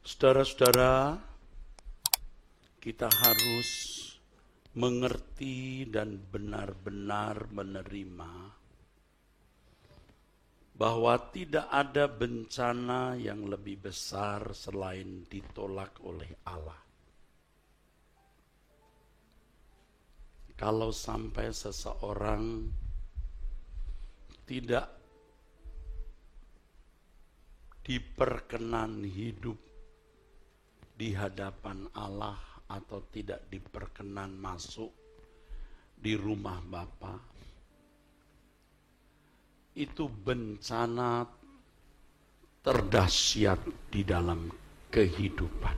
Saudara-saudara, kita harus mengerti dan benar-benar menerima bahwa tidak ada bencana yang lebih besar selain ditolak oleh Allah. Kalau sampai seseorang tidak diperkenan hidup di hadapan Allah atau tidak diperkenan masuk di rumah Bapa, itu bencana terdahsyat di dalam kehidupan.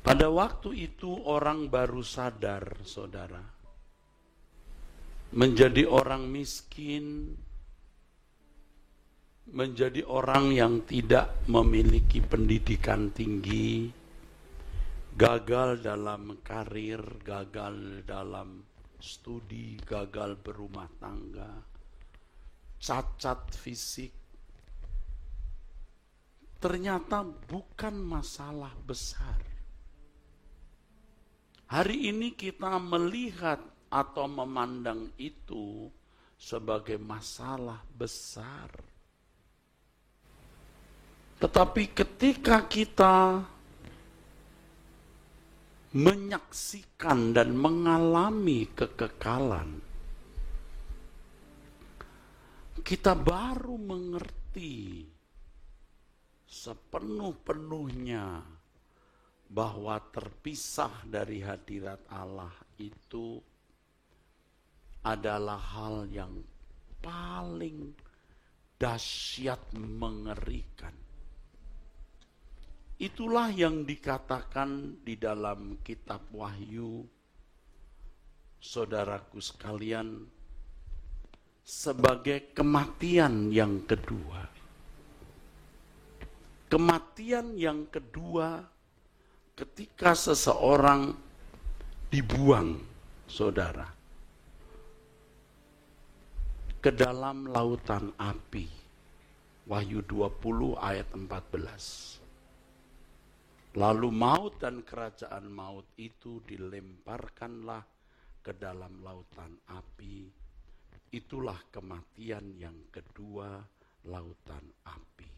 Pada waktu itu orang baru sadar, saudara, menjadi orang miskin, menjadi orang yang tidak memiliki pendidikan tinggi, gagal dalam karir, gagal dalam studi, gagal berumah tangga, cacat fisik. Ternyata bukan masalah besar. Hari ini kita melihat atau memandang itu sebagai masalah besar. Tetapi ketika kita menyaksikan dan mengalami kekekalan, kita baru mengerti sepenuh-penuhnya bahwa terpisah dari hadirat Allah itu adalah hal yang paling dahsyat, mengerikan. Itulah yang dikatakan di dalam kitab Wahyu, saudaraku sekalian, sebagai kematian yang kedua. Kematian yang kedua ketika seseorang dibuang, saudara, ke dalam lautan api. Wahyu 20 ayat 14. Lalu maut dan kerajaan maut itu dilemparkanlah ke dalam lautan api. Itulah kematian yang kedua, lautan api.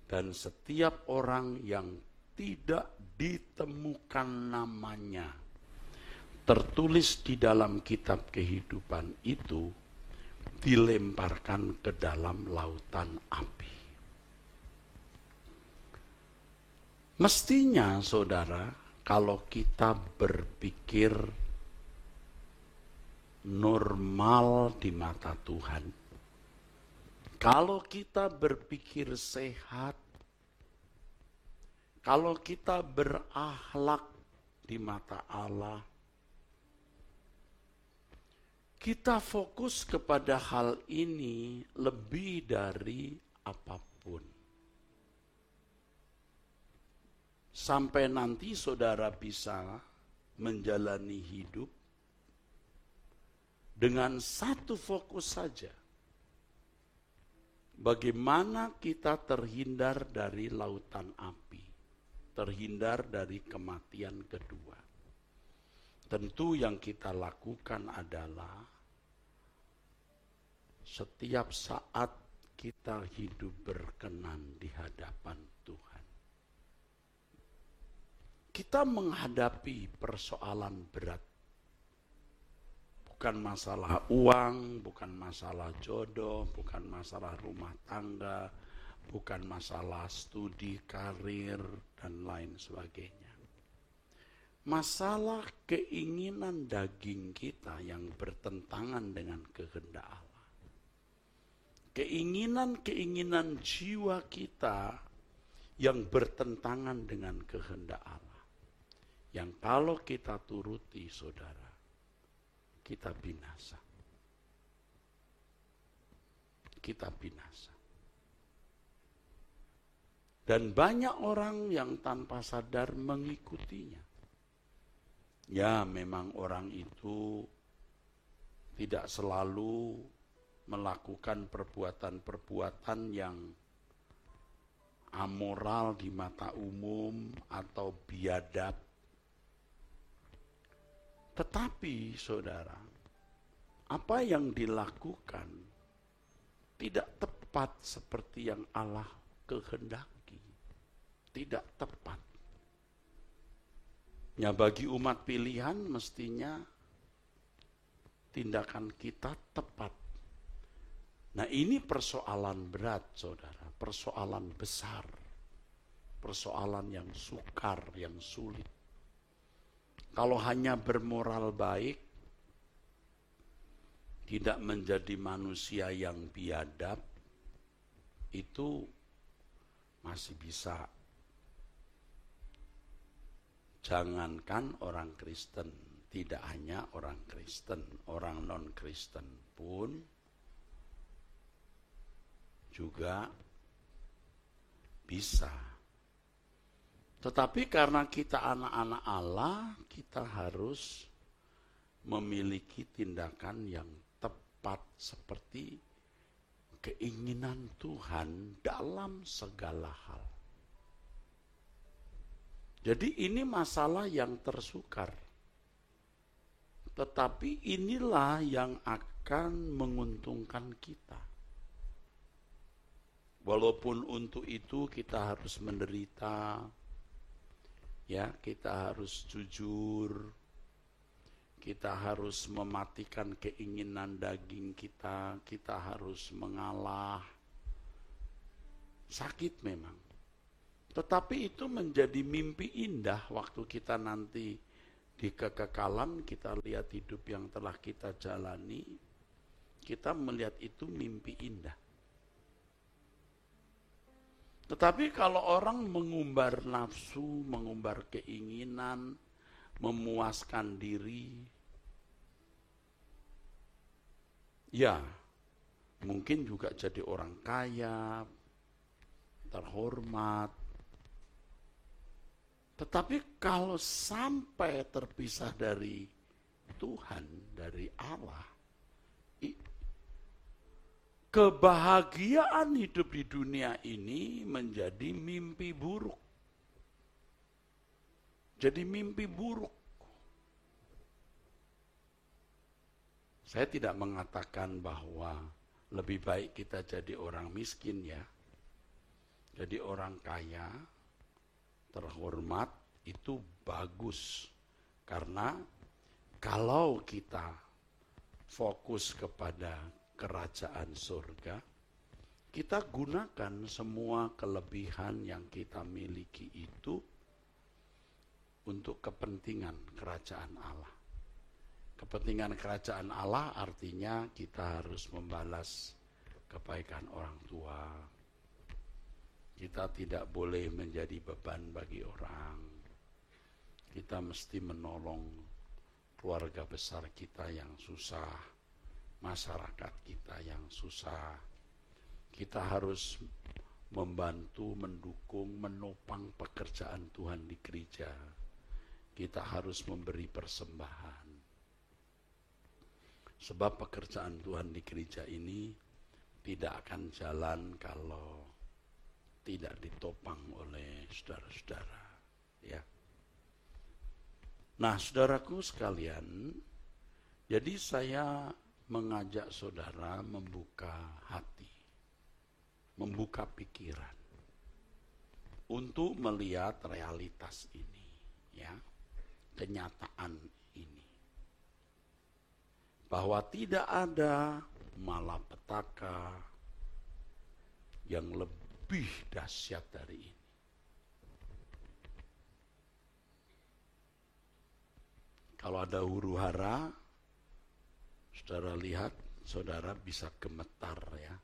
Dan setiap orang yang tidak ditemukan namanya tertulis di dalam kitab kehidupan itu dilemparkan ke dalam lautan api. Mestinya, saudara, kalau kita berpikir normal di mata Tuhan, kalau kita berpikir sehat, kalau kita berakhlak di mata Allah, kita fokus kepada hal ini lebih dari apapun. Sampai nanti saudara bisa menjalani hidup dengan satu fokus saja. Bagaimana kita terhindar dari lautan api, terhindar dari kematian kedua. Tentu yang kita lakukan adalah setiap saat kita hidup berkenan di hadapan Tuhan. Kita menghadapi persoalan berat. Bukan masalah uang, bukan masalah jodoh, bukan masalah rumah tangga, bukan masalah studi, karir, dan lain sebagainya. Masalah keinginan daging kita yang bertentangan dengan kehendak Allah. Keinginan-keinginan jiwa kita yang bertentangan dengan kehendak Allah. Yang kalau kita turuti, saudara, kita binasa. Kita binasa. Dan banyak orang yang tanpa sadar mengikutinya. Ya, memang orang itu tidak selalu melakukan perbuatan-perbuatan yang amoral di mata umum atau biadab. Tetapi saudara, apa yang dilakukan tidak tepat seperti yang Allah kehendaki. Tidak tepat. Ya, bagi umat pilihan mestinya tindakan kita tepat. Nah, ini persoalan berat, saudara. Persoalan besar. Persoalan yang sukar, yang sulit. Kalau hanya bermoral baik, tidak menjadi manusia yang biadab, itu masih bisa. Jangankan orang Kristen, tidak hanya orang Kristen, orang non-Kristen pun juga bisa. Tetapi karena kita anak-anak Allah, kita harus memiliki tindakan yang tepat seperti keinginan Tuhan dalam segala hal. Jadi ini masalah yang tersukar. Tetapi inilah yang akan menguntungkan kita. Walaupun untuk itu kita harus menderita, ya, kita harus jujur, kita harus mematikan keinginan daging kita harus mengalah. Sakit memang. Tetapi itu menjadi mimpi indah waktu kita nanti di kekekalan, kita lihat hidup yang telah kita jalani, kita melihat itu mimpi indah. Tetapi kalau orang mengumbar nafsu, mengumbar keinginan, memuaskan diri, ya mungkin juga jadi orang kaya, terhormat. Tetapi kalau sampai terpisah dari Tuhan, dari Allah, kebahagiaan hidup di dunia ini menjadi mimpi buruk. Jadi mimpi buruk. Saya tidak mengatakan bahwa lebih baik kita jadi orang miskin ya. Jadi orang kaya, terhormat, itu bagus. Karena kalau kita fokus kepada kerajaan surga, kita gunakan semua kelebihan yang kita miliki itu untuk kepentingan kerajaan Allah. Kepentingan kerajaan Allah artinya kita harus membalas kebaikan orang tua. Kita tidak boleh menjadi beban bagi orang. Kita mesti menolong keluarga besar kita yang susah, masyarakat kita yang susah. Kita harus membantu, mendukung, menopang pekerjaan Tuhan di gereja. Kita harus memberi persembahan. Sebab pekerjaan Tuhan di gereja ini tidak akan jalan kalau tidak ditopang oleh saudara-saudara. Ya. Nah, saudaraku sekalian, jadi saya mengajak saudara membuka hati, membuka pikiran untuk melihat realitas ini, ya, kenyataan ini. Bahwa tidak ada malapetaka yang lebih dahsyat dari ini. Kalau ada huru-hara, saudara lihat, saudara bisa gemetar ya.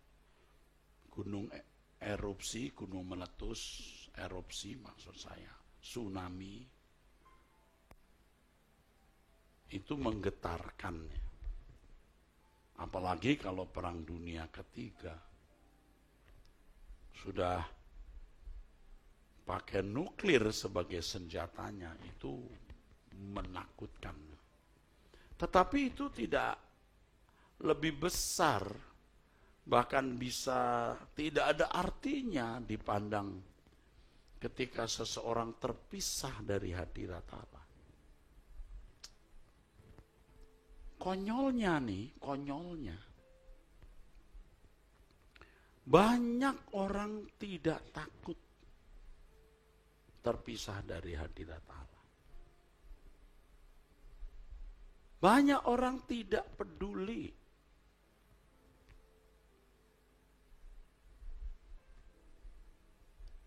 Gunung erupsi, gunung meletus, erupsi maksud saya, tsunami, itu menggetarkan ya. Apalagi kalau perang dunia ketiga. Sudah pakai nuklir sebagai senjatanya, itu menakutkan. Tetapi itu tidak lebih besar Bahkan bisa tidak ada artinya dipandang ketika seseorang terpisah dari hadirat Allah. Konyolnya nih, konyolnya. Banyak orang tidak takut terpisah dari hadirat Allah. Banyak orang tidak peduli.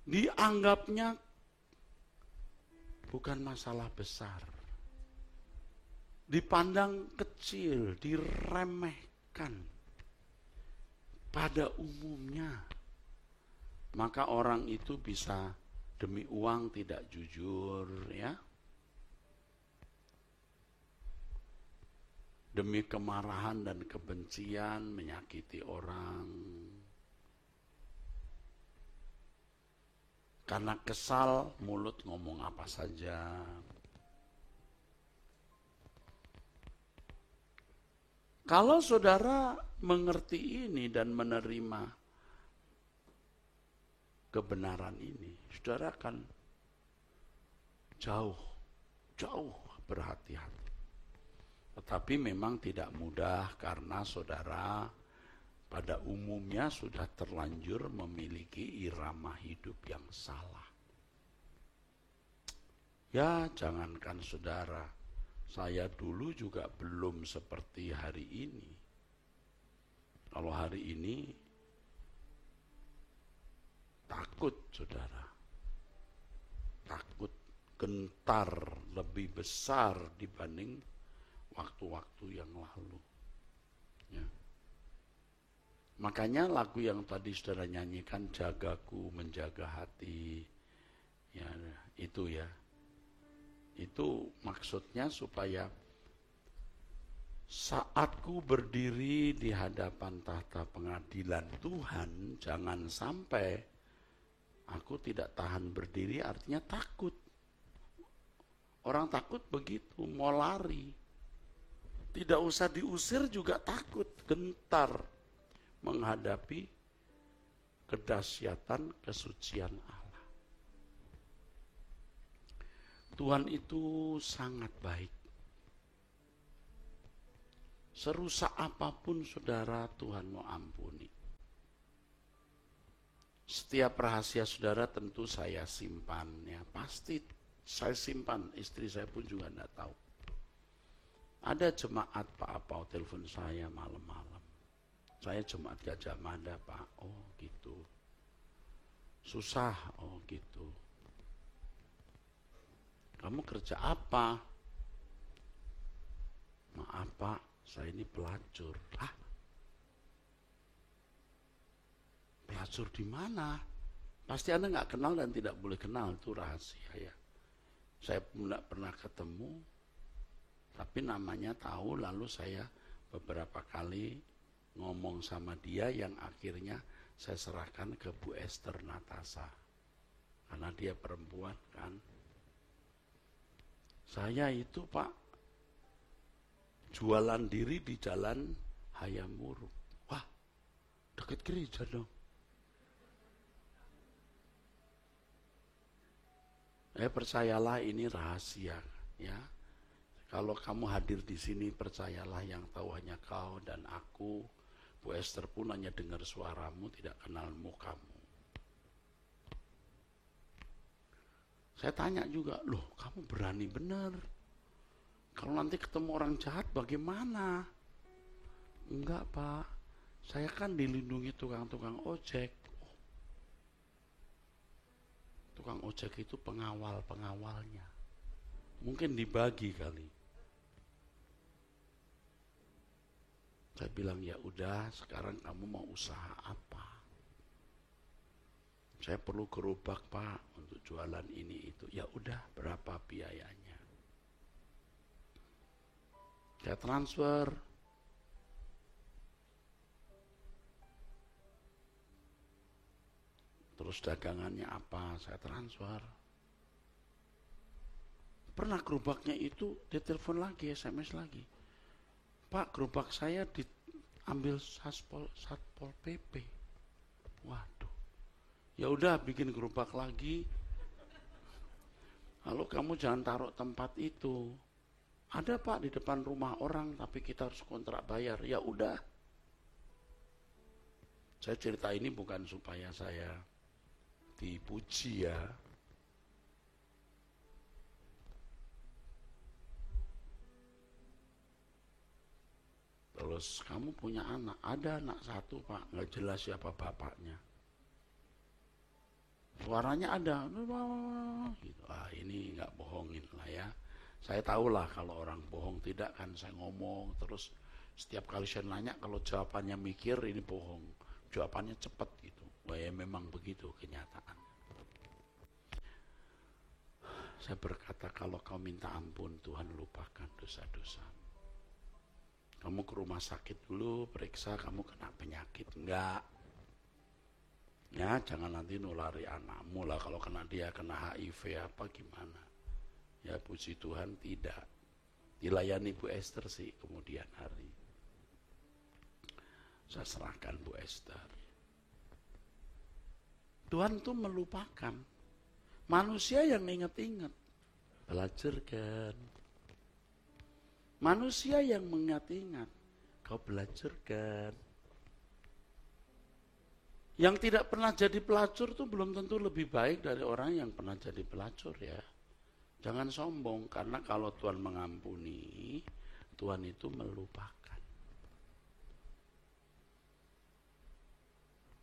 Dianggapnya bukan masalah besar. Dipandang kecil, diremehkan pada umumnya. Maka orang itu bisa demi uang tidak jujur, ya. Demi kemarahan dan kebencian menyakiti orang. Karena kesal, mulut ngomong apa saja. Kalau saudara mengerti ini dan menerima kebenaran ini, saudara akan jauh berhati-hati. Tetapi memang tidak mudah karena saudara pada umumnya sudah terlanjur memiliki irama hidup yang salah. Ya, jangankan saudara, saya dulu juga belum seperti hari ini. Kalau hari ini takut saudara, takut, gentar lebih besar dibanding waktu-waktu yang lalu. Ya. Makanya lagu yang tadi saudara nyanyikan, jagaku menjaga hati, ya itu ya. Itu maksudnya supaya saat ku berdiri di hadapan tahta pengadilan Tuhan, jangan sampai aku tidak tahan berdiri, artinya takut. Orang takut begitu, mau lari. Tidak usah diusir juga takut, gentar menghadapi kedahsyatan kesucian Allah. Tuhan itu sangat baik. Serusak apapun saudara, Tuhan mau ampuni. Setiap rahasia saudara tentu saya simpan, ya pasti saya simpan, istri saya pun juga tidak tahu. Ada jemaat Pak Apau telepon saya malam-malam. Saya jemaat Gajah Mada Pak, oh gitu. Susah, oh gitu. Kamu kerja apa? Maaf Pak, saya ini pelacur. Hah? Pelacur di mana? Pasti Anda nggak kenal dan tidak boleh kenal, itu rahasia ya. Saya tidak pernah ketemu, tapi namanya tahu, lalu saya beberapa kali ngomong sama dia yang akhirnya saya serahkan ke Bu Esther Natasa. Karena dia perempuan kan. Saya itu Pak, jualan diri di jalan Hayam Wuruk. Wah, dekat gereja dong. Percayalah ini rahasia ya. Kalau kamu hadir di sini, percayalah yang tahu hanya kau dan aku. Bu Esther pun hanya dengar suaramu, tidak kenal mukamu. Saya tanya juga, loh kamu berani benar. Kalau nanti ketemu orang jahat bagaimana? Enggak Pak, saya kan dilindungi tukang-tukang ojek. Tukang ojek itu pengawal-pengawalnya. Mungkin dibagi kali. Saya bilang ya udah, sekarang kamu mau usaha apa? Saya perlu gerobak Pak untuk jualan ini itu. Ya udah, berapa biayanya? Saya transfer. Terus dagangannya apa? Saya transfer. Pernah gerobaknya itu ditelepon lagi, SMS lagi. Pak, gerobak saya ambil satpol PP. Waduh, ya udah bikin gerobak lagi. Lalu kamu jangan taruh tempat itu. Ada Pak di depan rumah orang, tapi kita harus kontrak bayar. Ya udah. Saya cerita ini bukan supaya saya dipuji ya. Terus kamu punya anak, ada anak satu Pak, nggak jelas siapa bapaknya. Suaranya ada, gitu. Ini nggak bohongin lah ya. Saya tahulah kalau orang bohong, tidak kan saya ngomong terus setiap kali saya nanya kalau jawabannya mikir ini bohong, jawabannya cepat gitu. Wah ya memang begitu kenyataan. Saya berkata kalau kau minta ampun Tuhan lupakan dosa-dosa. Kamu ke rumah sakit dulu, periksa kamu kena penyakit, enggak. Ya, jangan nanti nulari anakmu lah kalau kena dia kena HIV apa gimana. Ya puji Tuhan tidak. Dilayani Bu Esther sih kemudian hari. Saya serahkan Bu Esther. Tuhan tuh melupakan. Manusia yang ingat-ingat. Belajar kan. Manusia yang mengingat-ingat. Kau belajar kan. Yang tidak pernah jadi pelacur itu belum tentu lebih baik dari orang yang pernah jadi pelacur ya. Jangan sombong, karena kalau Tuhan mengampuni, Tuhan itu melupakan.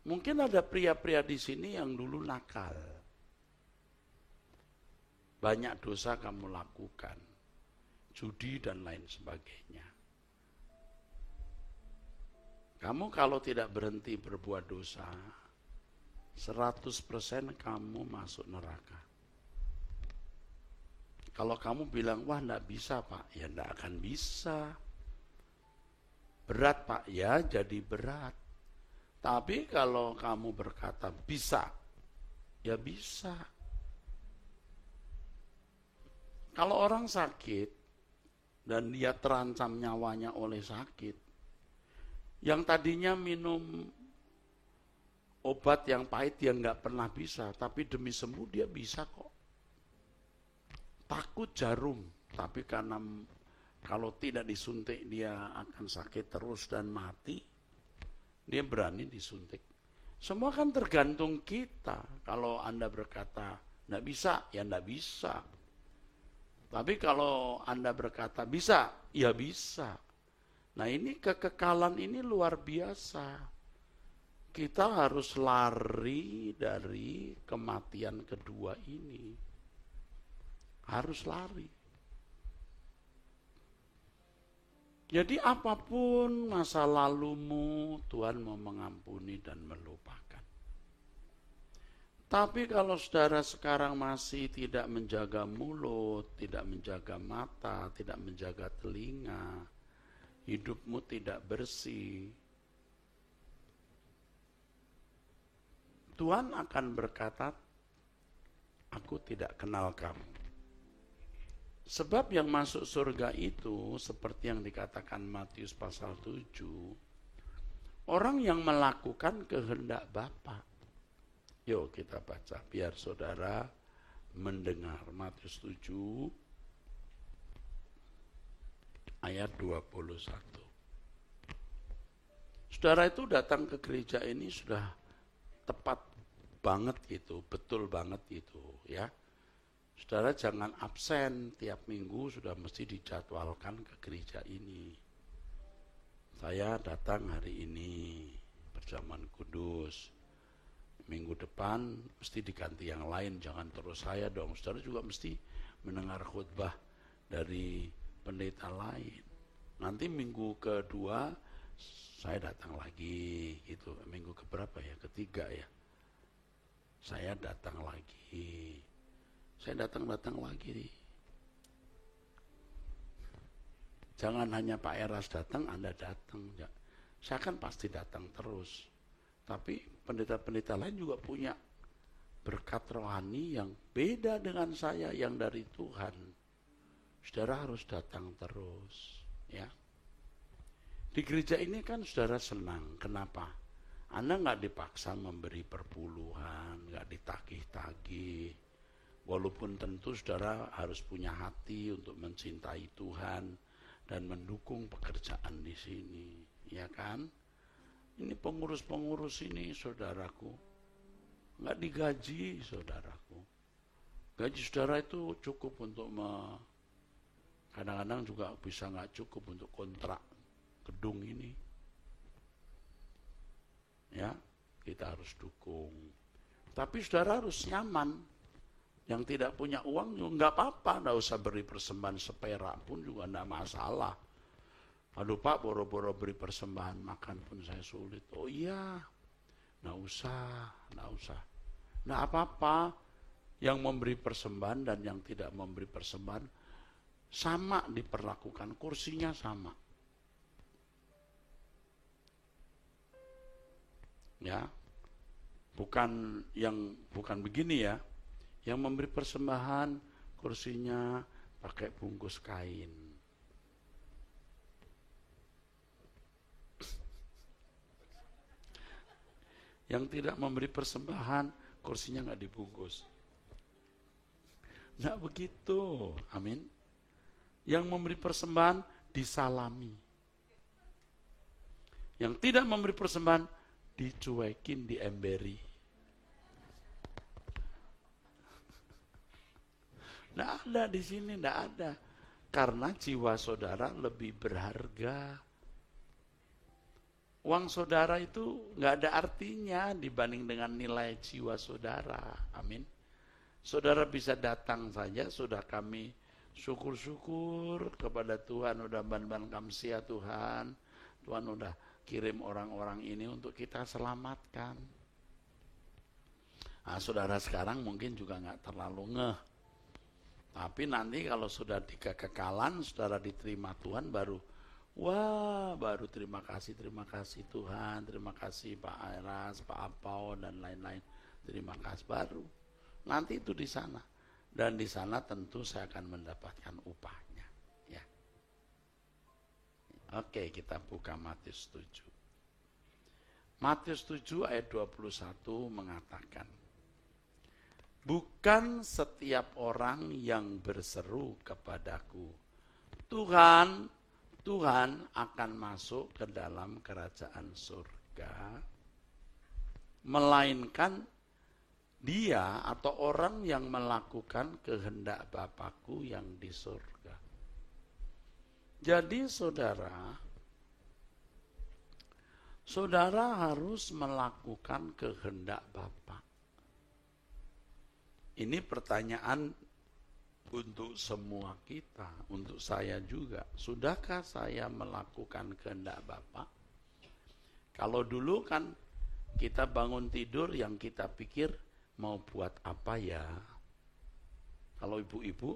Mungkin ada pria-pria di sini yang dulu nakal. Banyak dosa kamu lakukan, judi dan lain sebagainya. Kamu kalau tidak berhenti berbuat dosa, 100% kamu masuk neraka. Kalau kamu bilang, wah enggak bisa Pak, ya enggak akan bisa. Berat Pak, ya jadi berat. Tapi kalau kamu berkata bisa, ya bisa. Kalau orang sakit, dan dia terancam nyawanya oleh sakit, yang tadinya minum obat yang pahit dia nggak pernah bisa, tapi demi sembuh dia bisa kok. Takut jarum, tapi karena kalau tidak disuntik dia akan sakit terus dan mati, dia berani disuntik. Semua kan tergantung kita. Kalau Anda berkata nggak bisa, ya nggak bisa. Tapi kalau Anda berkata bisa, ya bisa. Nah ini kekekalan ini luar biasa. Kita harus lari dari kematian kedua ini. Harus lari. Jadi apapun masa lalumu, Tuhan mau mengampuni dan melupakan. Tapi kalau saudara sekarang masih tidak menjaga mulut, tidak menjaga mata, tidak menjaga telinga, hidupmu tidak bersih, Tuhan akan berkata, aku tidak kenal kamu. Sebab yang masuk surga itu, seperti yang dikatakan Matius pasal 7, orang yang melakukan kehendak Bapa. Yuk kita baca, biar saudara mendengar. Matius 7, ayat 21. Saudara itu datang ke gereja ini sudah tepat banget gitu, betul banget gitu ya. Saudara jangan absen, tiap minggu sudah mesti dijadwalkan ke gereja ini. Saya datang hari ini, perjamuan kudus. Minggu depan mesti diganti yang lain, jangan terus saya dong. Saudara juga mesti mendengar khutbah dari pendeta lain. Nanti minggu kedua saya datang lagi gitu. Minggu keberapa ya? Ketiga ya. Saya datang lagi. Saya datang lagi. Jangan hanya Pak Eras datang, Anda datang. Saya kan pasti datang terus. Tapi pendeta-pendeta lain juga punya berkat rohani yang beda dengan saya, yang dari Tuhan. Saudara harus datang terus, ya. Di gereja ini kan saudara senang. Kenapa? Anda nggak dipaksa memberi perpuluhan, nggak ditagih-tagih. Walaupun tentu saudara harus punya hati untuk mencintai Tuhan dan mendukung pekerjaan di sini, ya kan? Ini pengurus-pengurus ini, saudaraku, nggak digaji, saudaraku. Gaji saudara itu cukup untuk kadang-kadang juga bisa nggak cukup untuk kontrak gedung ini. Ya, kita harus dukung. Tapi saudara harus nyaman. Yang tidak punya uang juga nggak apa-apa, nggak usah beri persembahan seperak pun juga nggak masalah. Aduh Pak, boro-boro beri persembahan makan pun saya sulit. Oh iya, nggak usah. Nggak apa-apa. Yang memberi persembahan dan yang tidak memberi persembahan sama diperlakukan, kursinya sama. Ya, bukan begini ya. Yang memberi persembahan kursinya pakai bungkus kain. Yang tidak memberi persembahan kursinya nggak dibungkus. Nggak begitu, amin. Yang memberi persembahan disalami. Yang tidak memberi persembahan dicuekin, diemberi. Nggak ada di sini, nggak ada. Karena jiwa saudara lebih berharga. Uang saudara itu nggak ada artinya dibanding dengan nilai jiwa saudara. Amin. Saudara bisa datang saja, sudah kami syukur-syukur kepada Tuhan, udah ban-ban kamsia Tuhan. Tuhan udah kirim orang-orang ini untuk kita selamatkan. Nah, saudara sekarang mungkin juga nggak terlalu ngeh. Tapi nanti kalau sudah di kekekalan, saudara diterima Tuhan, baru terima kasih Tuhan, terima kasih Pak Eras, Pak Apau, dan lain-lain. Terima kasih baru. Nanti itu di sana. Dan di sana tentu saya akan mendapatkan upahnya. Ya. Oke, kita buka Matius 7. Matius 7 ayat 21 mengatakan, bukan setiap orang yang berseru kepadaku, Tuhan, Tuhan, akan masuk ke dalam kerajaan surga, melainkan dia atau orang yang melakukan kehendak Bapakku yang di surga. Jadi saudara harus melakukan kehendak Bapa. Ini pertanyaan untuk semua kita, untuk saya juga. Sudahkah saya melakukan kehendak Bapa? Kalau dulu kan kita bangun tidur yang kita pikir mau buat apa ya? Kalau ibu-ibu,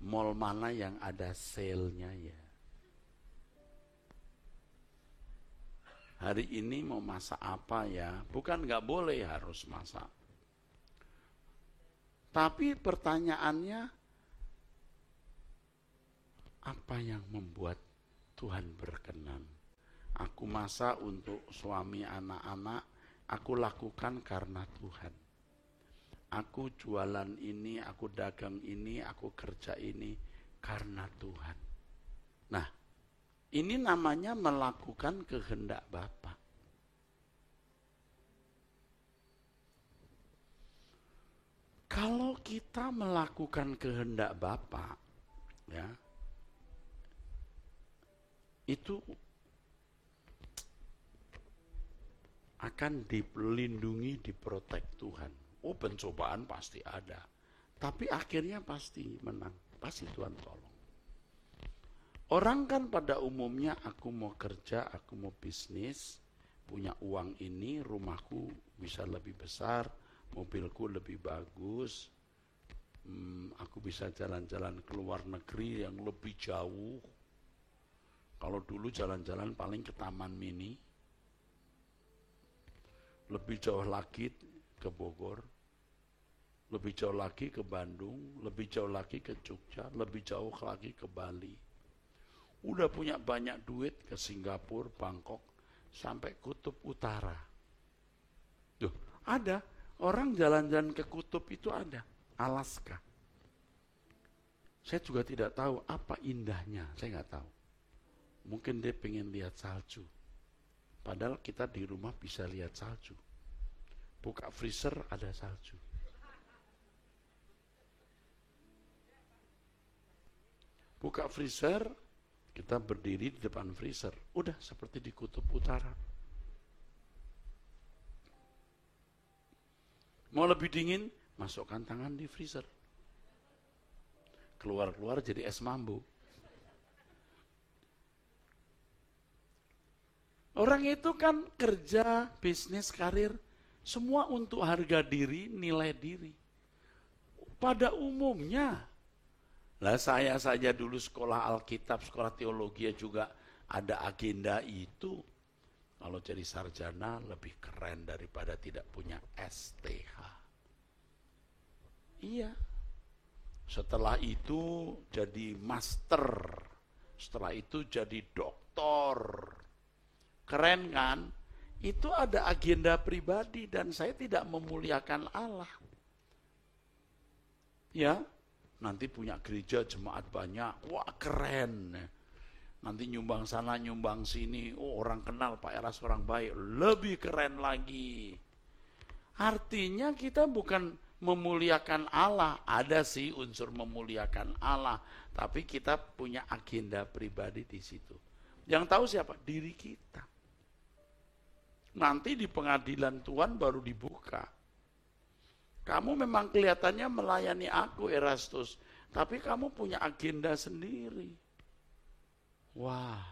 mall mana yang ada sale-nya ya? Hari ini mau masak apa ya? Bukan nggak boleh harus masak. Tapi pertanyaannya, apa yang membuat Tuhan berkenan? Aku masak untuk suami anak-anak, aku lakukan karena Tuhan. Aku jualan ini, aku dagang ini, aku kerja ini karena Tuhan. Nah, ini namanya melakukan kehendak Bapa. Kalau kita melakukan kehendak Bapa, ya, itu akan dilindungi, diprotek Tuhan. Oh, pencobaan pasti ada, tapi akhirnya pasti menang, pasti Tuhan tolong. Orang kan pada umumnya, aku mau kerja, aku mau bisnis, punya uang ini, rumahku bisa lebih besar, mobilku lebih bagus, aku bisa jalan-jalan ke luar negeri yang lebih jauh. Kalau dulu jalan-jalan paling ke Taman Mini, lebih jauh lagi ke Bogor, lebih jauh lagi ke Bandung, lebih jauh lagi ke Jogja, lebih jauh lagi ke Bali. Udah punya banyak duit ke Singapura, Bangkok, sampai kutub utara. Tuh, ada orang jalan-jalan ke kutub itu ada, Alaska. Saya juga tidak tahu apa indahnya, saya nggak tahu. Mungkin dia pengen lihat salju. Padahal kita di rumah bisa lihat salju. Buka freezer ada salju. Buka freezer, kita berdiri di depan freezer. Udah seperti di kutub utara. Mau lebih dingin, masukkan tangan di freezer. Keluar-keluar jadi es mambo. Orang itu kan kerja, bisnis, karir, semua untuk harga diri, nilai diri. Pada umumnya, lah saya saja dulu sekolah Alkitab, sekolah teologi juga ada agenda itu. Kalau jadi sarjana lebih keren daripada tidak punya STH. Iya. Setelah itu jadi master. Setelah itu jadi doktor. Keren kan? Itu ada agenda pribadi dan saya tidak memuliakan Allah. Ya, nanti punya gereja jemaat banyak, wah keren. Nanti nyumbang sana, nyumbang sini, oh orang kenal Pak Eras orang baik, lebih keren lagi. Artinya kita bukan memuliakan Allah, ada sih unsur memuliakan Allah, tapi kita punya agenda pribadi di situ. Yang tahu siapa? Diri kita. Nanti di pengadilan Tuhan baru dibuka. Kamu memang kelihatannya melayani aku, Erastus, tapi kamu punya agenda sendiri. Wah,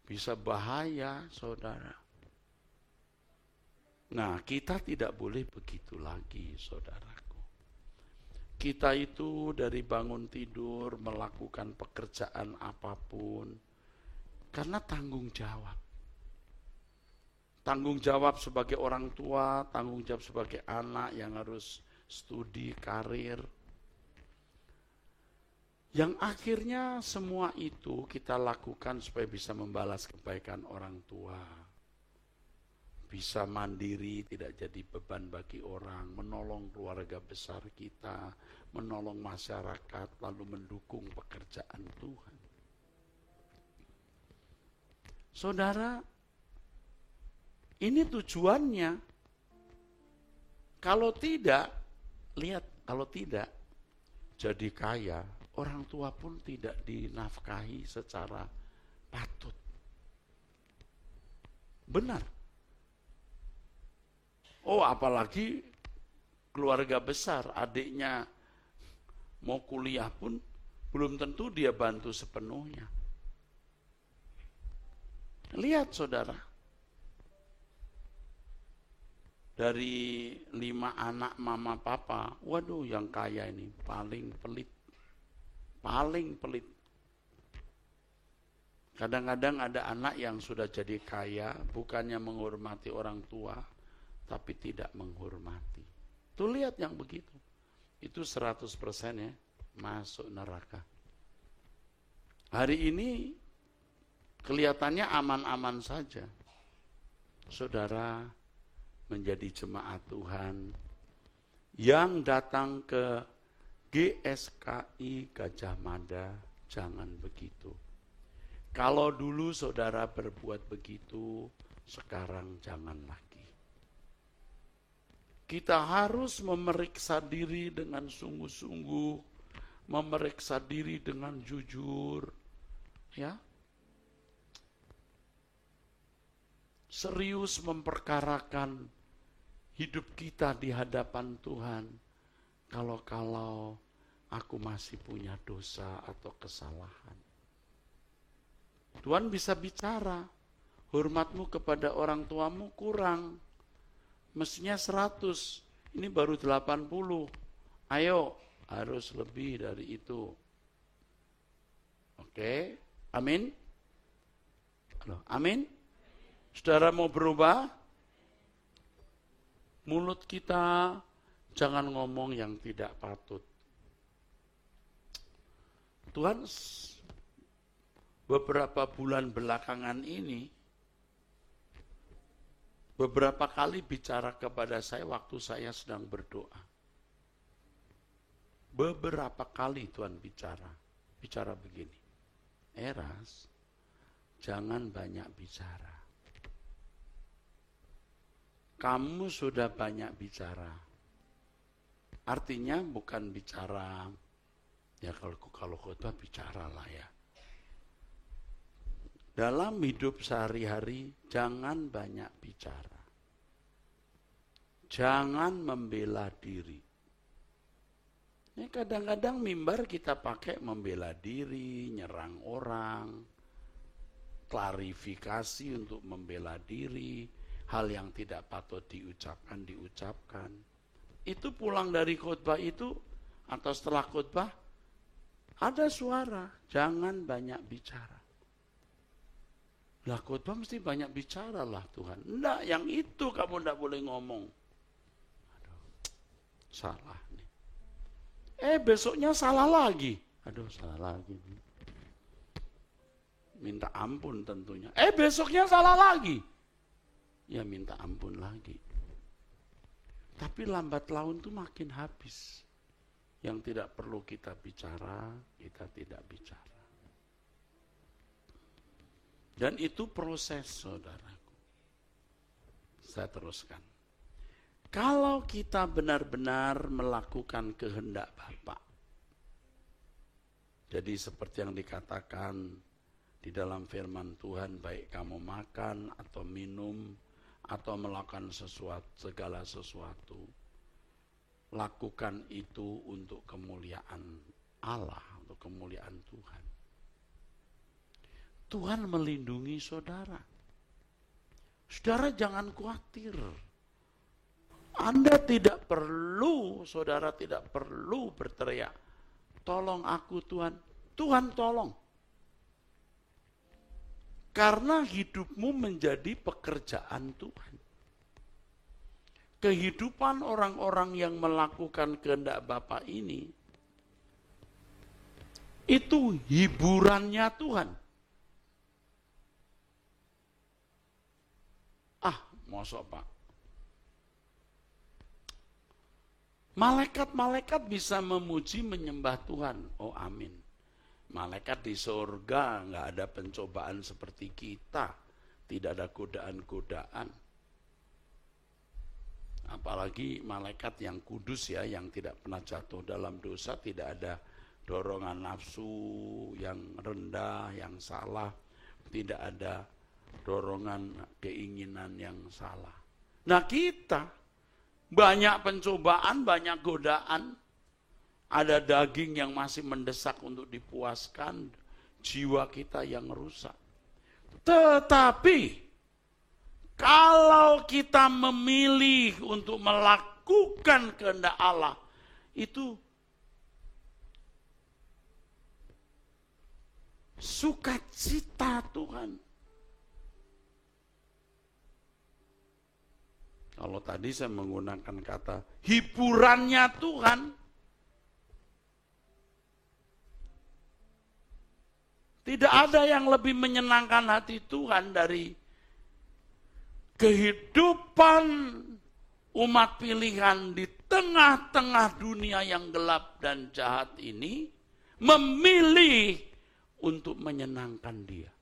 bisa bahaya, saudara. Nah, kita tidak boleh begitu lagi, saudaraku. Kita itu dari bangun tidur, melakukan pekerjaan apapun, karena tanggung jawab. Tanggung jawab sebagai orang tua, tanggung jawab sebagai anak yang harus studi, karir. Yang akhirnya semua itu kita lakukan supaya bisa membalas kebaikan orang tua. Bisa mandiri, tidak jadi beban bagi orang, menolong keluarga besar kita, menolong masyarakat, lalu mendukung pekerjaan Tuhan. Saudara, ini tujuannya. Kalau tidak, lihat, kalau tidak jadi kaya, orang tua pun tidak dinafkahi secara patut. Benar. Oh, apalagi keluarga besar, adiknya mau kuliah pun belum tentu dia bantu sepenuhnya. Lihat saudara, dari 5 anak mama papa, waduh yang kaya ini paling pelit. Paling pelit. Kadang-kadang ada anak yang sudah jadi kaya, bukannya menghormati orang tua, tapi tidak menghormati. Tuh lihat yang begitu. Itu 100% ya, masuk neraka. Hari ini kelihatannya aman-aman saja. Saudara, menjadi jemaat Tuhan yang datang ke GSKI Gajah Mada, jangan begitu. Kalau dulu saudara berbuat begitu, sekarang jangan lagi. Kita harus memeriksa diri dengan sungguh-sungguh, memeriksa diri dengan jujur, ya. Serius memperkarakan hidup kita di hadapan Tuhan. Kalau aku masih punya dosa atau kesalahan. Tuhan bisa bicara, hormatmu kepada orang tuamu kurang. Mestinya 100, ini baru 80. Ayo, harus lebih dari itu. Oke, amin? Halo, amin? Saudara mau berubah? Mulut kita jangan ngomong yang tidak patut. Tuhan beberapa bulan belakangan ini, beberapa kali bicara kepada saya waktu saya sedang berdoa. Beberapa kali Tuhan bicara begini, Eras, jangan banyak bicara. Kamu sudah banyak bicara. Artinya bukan bicara, ya kalau khotbah bicara lah ya. Dalam hidup sehari-hari jangan banyak bicara. Jangan membela diri. Ini kadang-kadang mimbar kita pakai membela diri, nyerang orang, klarifikasi untuk membela diri, hal yang tidak patut diucapkan. Itu pulang dari khotbah itu, atau setelah khotbah, ada suara, jangan banyak bicara. Lah khotbah mesti banyak bicara lah Tuhan. Enggak, yang itu kamu enggak boleh ngomong. Aduh, salah nih. Besoknya salah lagi. Aduh, salah lagi. Minta ampun tentunya. Besoknya salah lagi. Ya minta ampun lagi. Tapi lambat laun tuh makin habis. Yang tidak perlu kita bicara, kita tidak bicara. Dan itu proses, saudaraku. Saya teruskan. Kalau kita benar-benar melakukan kehendak Bapa, jadi seperti yang dikatakan di dalam firman Tuhan, baik kamu makan atau minum atau melakukan segala sesuatu, lakukan itu untuk kemuliaan Allah, untuk kemuliaan Tuhan. Tuhan melindungi saudara. Saudara jangan khawatir. Saudara tidak perlu berteriak, tolong aku Tuhan. Tuhan tolong. Karena hidupmu menjadi pekerjaan Tuhan. Kehidupan orang-orang yang melakukan kehendak Bapa ini, itu hiburannya Tuhan. Mosok Pak. Malaikat-malaikat bisa memuji menyembah Tuhan. Oh amin. Malaikat di surga nggak ada pencobaan seperti kita. Tidak ada godaan-godaan. Apalagi malaikat yang kudus ya, yang tidak pernah jatuh dalam dosa, tidak ada dorongan nafsu yang rendah, yang salah, tidak ada dorongan keinginan yang salah. Nah kita banyak pencobaan, banyak godaan, ada daging yang masih mendesak untuk dipuaskan, jiwa kita yang rusak. Tetapi kalau kita memilih untuk melakukan kehendak Allah, itu sukacita Tuhan. Kalau tadi saya menggunakan kata hiburannya Tuhan, tidak ada yang lebih menyenangkan hati Tuhan dari kehidupan umat pilihan di tengah-tengah dunia yang gelap dan jahat ini, memilih untuk menyenangkan Dia.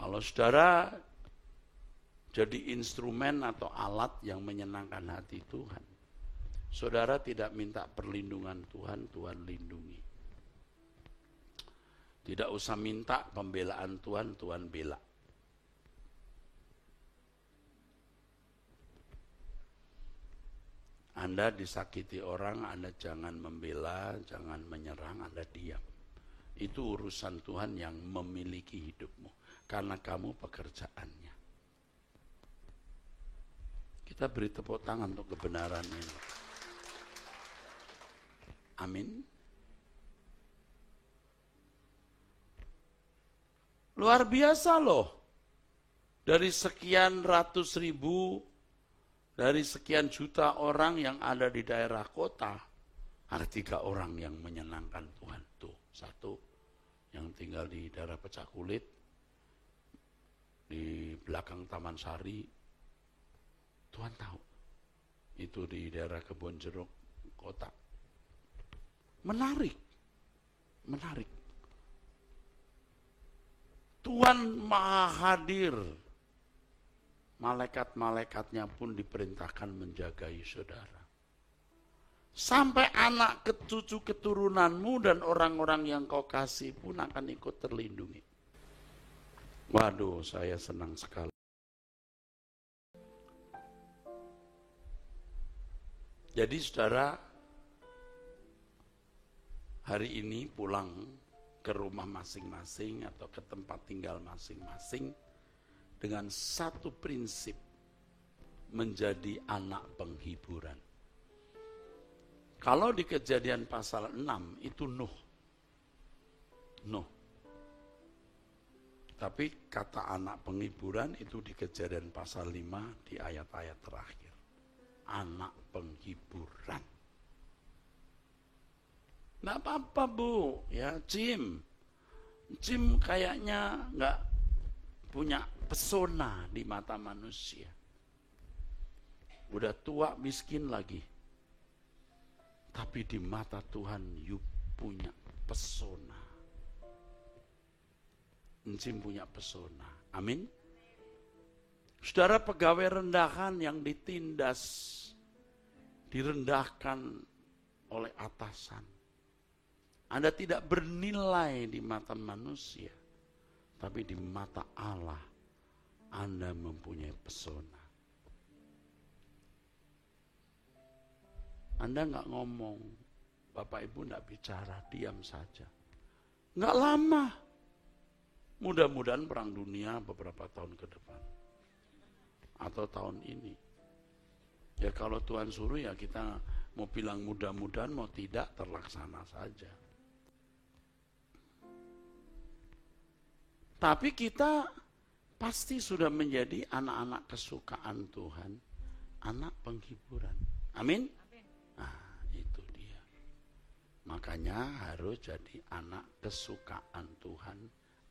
Kalau saudara jadi instrumen atau alat yang menyenangkan hati Tuhan, saudara tidak minta perlindungan Tuhan, Tuhan lindungi. Tidak usah minta pembelaan Tuhan, Tuhan bela. Anda disakiti orang, Anda jangan membela, jangan menyerang, Anda diam. Itu urusan Tuhan yang memiliki hidupmu. Karena kamu pekerjaannya. Kita beri tepuk tangan untuk kebenaran ini. Amin. Luar biasa loh. Dari sekian ratus ribu, Dari sekian juta orang yang ada di daerah kota, ada 3 orang yang menyenangkan Tuhan. Tuh, 1 yang tinggal di daerah Pecah Kulit, di belakang Taman Sari, Tuhan tahu. Itu di daerah Kebon Jeruk, kota. Menarik. Tuhan Maha Hadir. Malaikat-malaikatnya pun diperintahkan menjagai saudara. Sampai anak cucu keturunanmu dan orang-orang yang kau kasih pun akan ikut terlindungi. Waduh, saya senang sekali. Jadi saudara, hari ini pulang ke rumah masing-masing atau ke tempat tinggal masing-masing dengan satu prinsip, menjadi anak penghiburan. Kalau di Kejadian pasal 6 itu Nuh. Tapi kata anak penghiburan itu di Kejadian pasal 5 di ayat-ayat terakhir. Anak penghiburan. Nggak apa-apa Bu, ya Jim kayaknya nggak punya pesona di mata manusia. Udah tua miskin lagi. Tapi di mata Tuhan you punya pesona. Jim punya pesona. Amin. Saudara, pegawai rendahan yang ditindas, direndahkan oleh atasan. Anda tidak bernilai di mata manusia, tapi di mata Allah Anda mempunyai pesona. Anda nggak ngomong, Bapak Ibu nggak bicara, diam saja. Nggak lama. Mudah-mudahan perang dunia beberapa tahun ke depan. Atau tahun ini. Ya kalau Tuhan suruh ya kita mau bilang mudah-mudahan, mau tidak terlaksana saja. Tapi kita pasti sudah menjadi anak-anak kesukaan Tuhan, anak penghiburan. Amin? Nah, itu dia. Makanya harus jadi anak kesukaan Tuhan,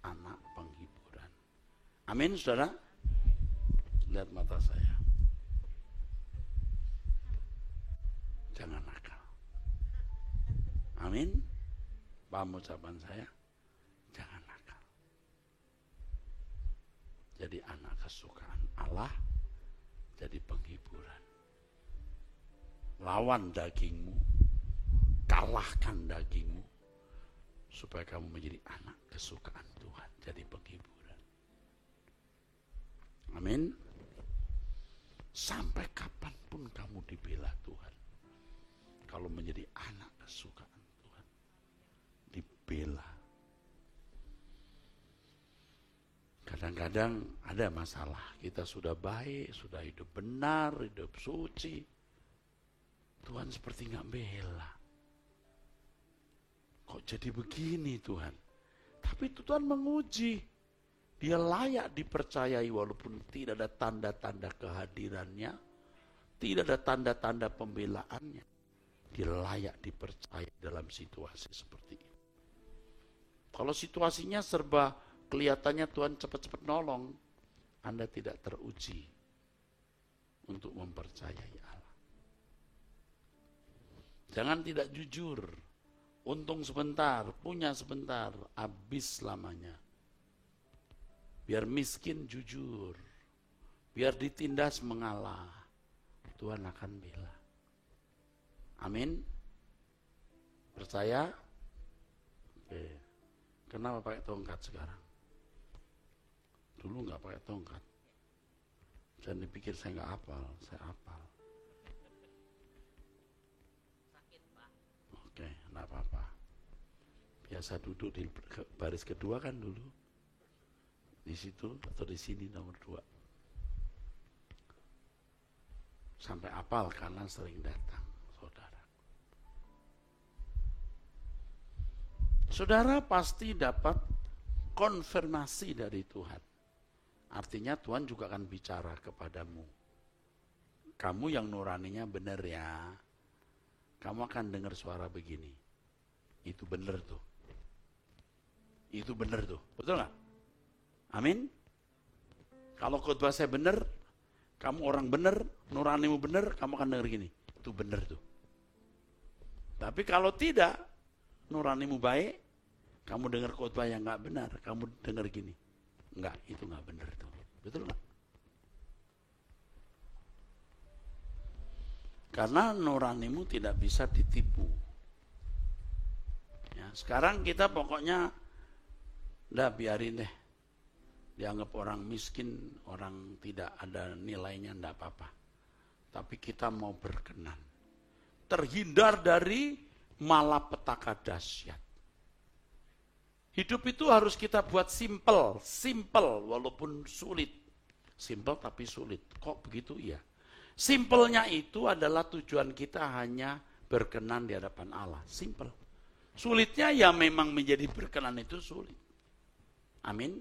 anak penghiburan. Amin, saudara? Lihat mata saya. Jangan nakal. Amin? Paham ucapan saya? Jangan nakal. Jadi anak kesukaan Allah, jadi penghiburan. Lawan dagingmu, kalahkan dagingmu, supaya kamu menjadi anak kesukaan Tuhan, jadi penghiburan. Amin. Sampai kapanpun kamu dibela Tuhan, kalau menjadi anak kesukaan Tuhan, dibela. Kadang-kadang ada masalah, kita sudah baik, sudah hidup benar, hidup suci, Tuhan seperti nggak bela. Kok jadi begini Tuhan? Tapi Tuhan menguji. Dia layak dipercayai walaupun tidak ada tanda-tanda kehadirannya, tidak ada tanda-tanda pembelaannya. Dia layak dipercaya dalam situasi seperti ini. Kalau situasinya serba kelihatannya Tuhan cepat-cepat nolong, Anda tidak teruji untuk mempercayai Allah. Jangan tidak jujur, untung sebentar, punya sebentar, habis lamanya. Biar miskin jujur, biar ditindas mengalah, Tuhan akan bela. Amin. Percaya? Oke. Kenapa pakai tongkat sekarang? Dulu nggak pakai tongkat. Jangan dipikir saya nggak hafal, saya hafal. Sakit, Pak. Oke, nggak apa-apa. Biasa duduk di baris kedua kan dulu. Di situ atau di sini nomor 2. Sampai hafal karena sering datang, saudara. Saudara pasti dapat konfirmasi dari Tuhan. Artinya Tuhan juga akan bicara kepadamu. kamu yang nuraninya benar ya, kamu akan dengar suara begini. Itu benar tuh. Itu benar tuh. Betul nggak? Amin. Kalau khotbah saya benar, kamu orang benar, nuranimu benar, kamu akan dengar gini. Itu benar tuh. Tapi kalau tidak, nuranimu baik, kamu dengar khotbah yang nggak benar, kamu dengar gini. Enggak, itu nggak benar tuh. Betul nggak? Karena nuranimu tidak bisa ditipu. Ya, sekarang kita pokoknya udah biarin deh. Dianggap orang miskin, orang tidak ada nilainya, enggak apa-apa. Tapi kita mau berkenan. Terhindar dari malapetaka dahsyat. Hidup itu harus kita buat simple walaupun sulit. Simple tapi sulit. Kok begitu? Iya. Simpelnya itu adalah tujuan kita hanya berkenan di hadapan Allah. Simple. Sulitnya ya memang menjadi berkenan itu sulit. Amin.